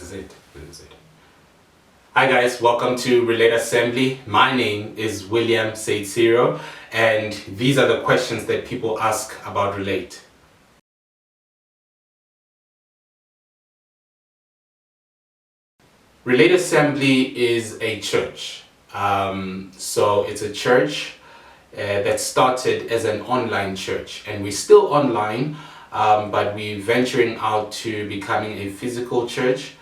is it. This is it. Hi guys, welcome to Relate Assembly. My name is William Seitshiro, and these are the questions that people ask about Relate. Relate Assembly is a church. So it's a church that started as an online church, and we're still online, but we're venturing out to becoming a physical church.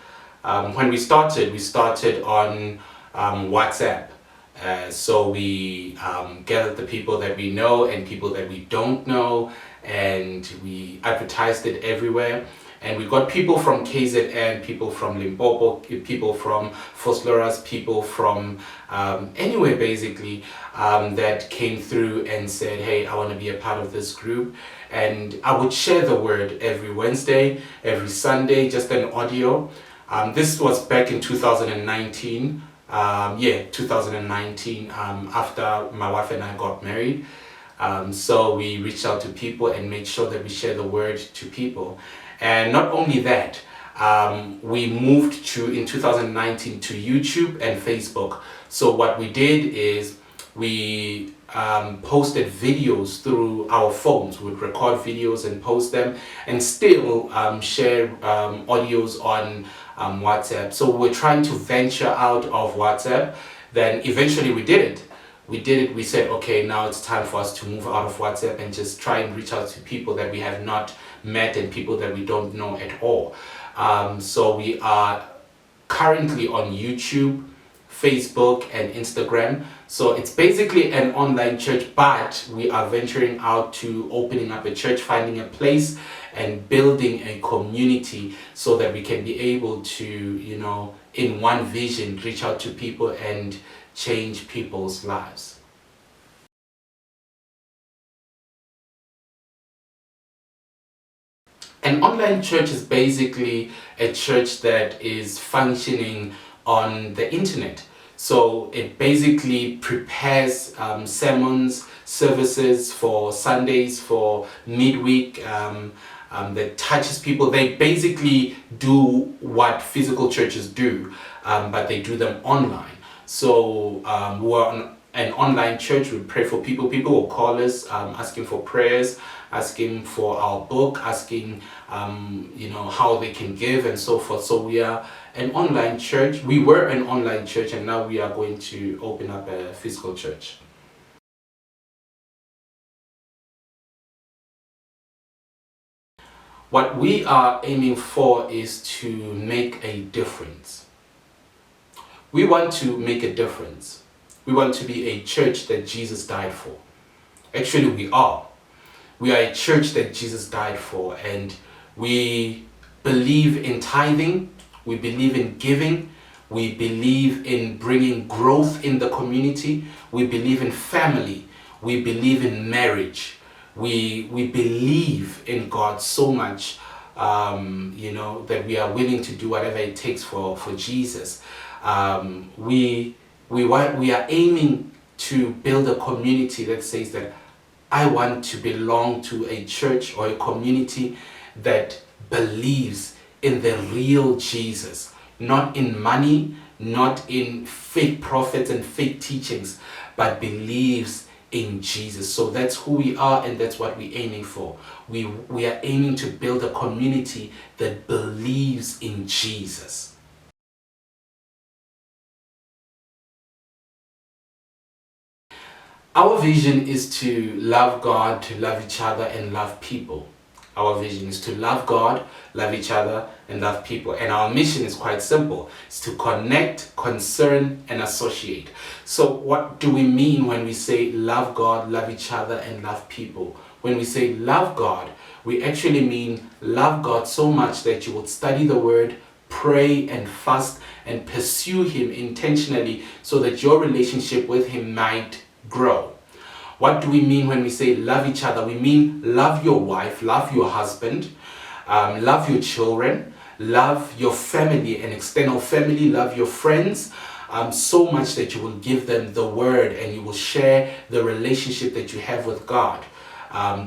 When we started on WhatsApp. So we gathered the people that we know and people that we don't know, and we advertised it everywhere. And we got people from KZN, people from Limpopo, people from Vosloorus, people from anywhere basically that came through and said, hey, I want to be a part of this group. And I would share the word every Wednesday, every Sunday, just an audio. This was back in 2019. 2019, after my wife and I got married. So we reached out to people and made sure that we share the word to people. And not only that, we moved in 2019 to YouTube and Facebook. So what we did is we posted videos through our phones. We would record videos and post them, and still share audios on WhatsApp. So we're trying to venture out of WhatsApp. Then eventually we did it. We said, okay, now it's time for us to move out of WhatsApp and just try and reach out to people that we have not met and people that we don't know at all. So we are currently on YouTube, Facebook and Instagram. So it's basically an online church, but we are venturing out to opening up a church, finding a place and building a community so that we can be able to, in one vision, reach out to people and change people's lives. An online church is basically a church that is functioning on the internet. So it basically prepares sermons, services for Sundays, for midweek, that touches people. They basically do what physical churches do, but they do them online. So we're on an online church. We pray for people. People will call us asking for prayers, asking for our book, asking how they can give and so forth. So we are an online church. We were an online church, and now we are going to open up a physical church. What we are aiming for is to make a difference. We want to make a difference. We want to be a church that Jesus died for. Actually, we are. We are a church that Jesus died for, and we believe in tithing, we believe in giving, we believe in bringing growth in the community, we believe in family, we believe in marriage, we believe in God so much, that we are willing to do whatever it takes for Jesus. We are aiming to build a community that says that I want to belong to a church or a community that believes in the real Jesus, not in money, not in fake prophets and fake teachings, but believes in Jesus. So that's who we are, and that's what we're aiming for. We are aiming to build a community that believes in Jesus. Our vision is to love God, to love each other, and love people. Our vision is to love God, love each other, and love people. And our mission is quite simple. It's to connect, concern, and associate. So what do we mean when we say love God, love each other, and love people? When we say love God, we actually mean love God so much that you would study the word, pray and fast, and pursue Him intentionally so that your relationship with Him might grow. What do we mean when we say love each other? We mean love your wife, love your husband, love your children, love your family and external family, love your friends, so much that you will give them the word and you will share the relationship that you have with God.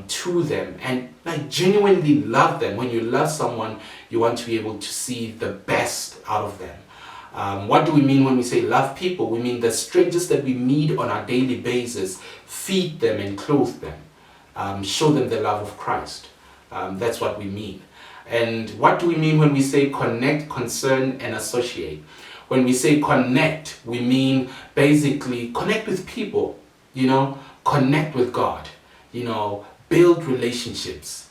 to them, and like genuinely love them. When you love someone, you want to be able to see the best out of them. What do we mean when we say love people? We mean the strangers that we meet on a daily basis, feed them and clothe them, show them the love of Christ. That's what we mean. And what do we mean when we say connect, concern, and associate? When we say connect, we mean basically connect with people, connect with God, build relationships,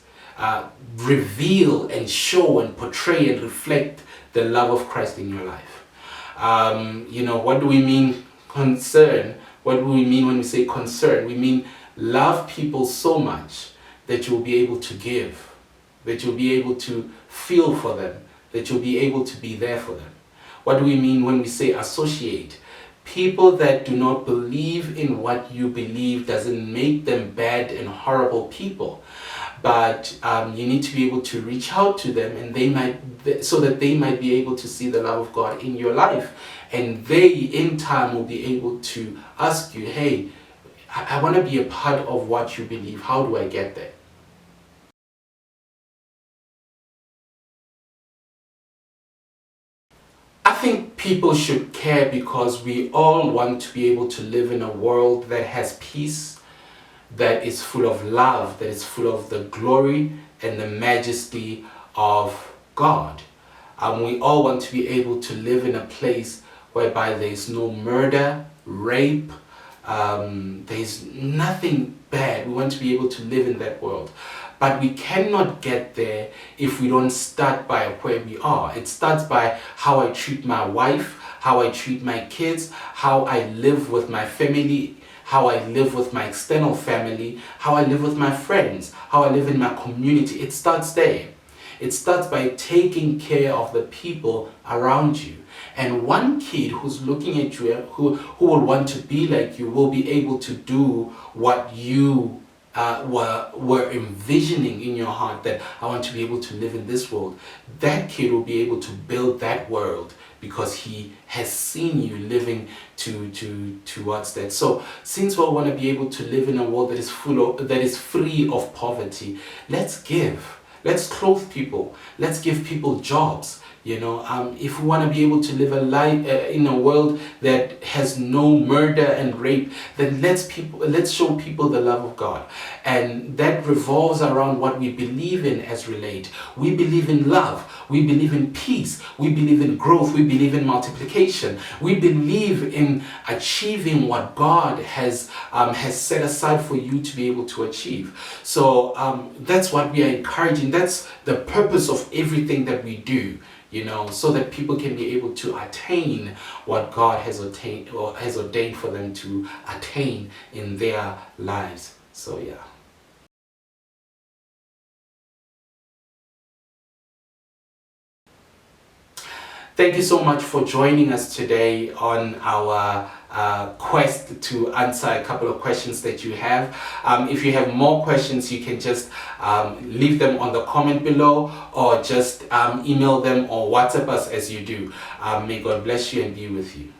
reveal and show and portray and reflect the love of Christ in your life. What do we mean concern? What do we mean when we say concern? We mean love people so much that you'll be able to give, that you'll be able to feel for them, that you'll be able to be there for them. What do we mean when we say associate? People that do not believe in what you believe doesn't make them bad and horrible people. But you need to be able to reach out to them, and so that they might be able to see the love of God in your life. And they, in time, will be able to ask you, hey, I want to be a part of what you believe. How do I get there? I think people should care because we all want to be able to live in a world that has peace, that is full of love, that is full of the glory and the majesty of God. We all want to be able to live in a place whereby there is no murder, rape, there is nothing bad. We want to be able to live in that world. But we cannot get there if we don't start by where we are. It starts by how I treat my wife, how I treat my kids, how I live with my family, how I live with my external family, how I live with my friends, how I live in my community. It starts there. It starts by taking care of the people around you. And one kid who's looking at you, who will want to be like you, will be able to do what you were envisioning in your heart, that I want to be able to live in this world. That kid will be able to build that world because he has seen you living towards that. So since we want to be able to live in a world that is free of poverty, let's give. Let's clothe people. Let's give people jobs. If we want to be able to live a life in a world that has no murder and rape, then let's show people the love of God. And that revolves around what we believe in as Relate. We believe in love. We believe in peace. We believe in growth. We believe in multiplication. We believe in achieving what God has set aside for you to be able to achieve. So that's what we are encouraging. That's the purpose of everything that we do. So that people can be able to attain what God has attained or has ordained for them to attain in their lives. So yeah. Thank you so much for joining us today on our quest to answer a couple of questions that you have. If you have more questions, you can just leave them on the comment below, or just email them or WhatsApp us as you do. May God bless you and be with you.